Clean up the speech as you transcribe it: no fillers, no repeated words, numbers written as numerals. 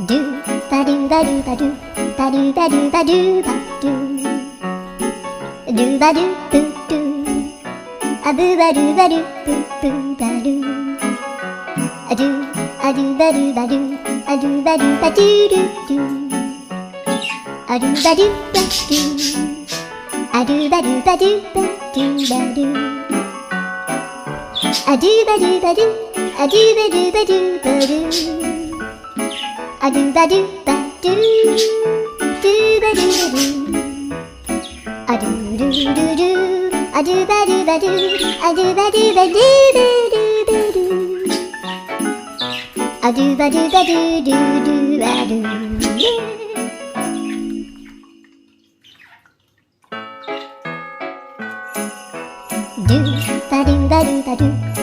ドゥバドゥバドゥバドゥバドゥバドゥバドゥバドゥドゥバドゥブドゥアブバドゥバドゥブブバドゥアドゥアドゥバドゥバドゥアドゥバドゥバドゥドゥドゥアドゥバドゥバドゥアドゥバドゥバドゥバドゥバドゥアドゥバドゥバドゥアドゥバドゥバドゥバドゥアドゥバドゥバドゥドゥバドゥバドゥアドゥルルルアドゥバドゥバドゥアドゥバドゥバドゥバドゥバドゥアドゥバドゥバドゥドゥドゥアドゥドゥバドゥバドゥバドゥ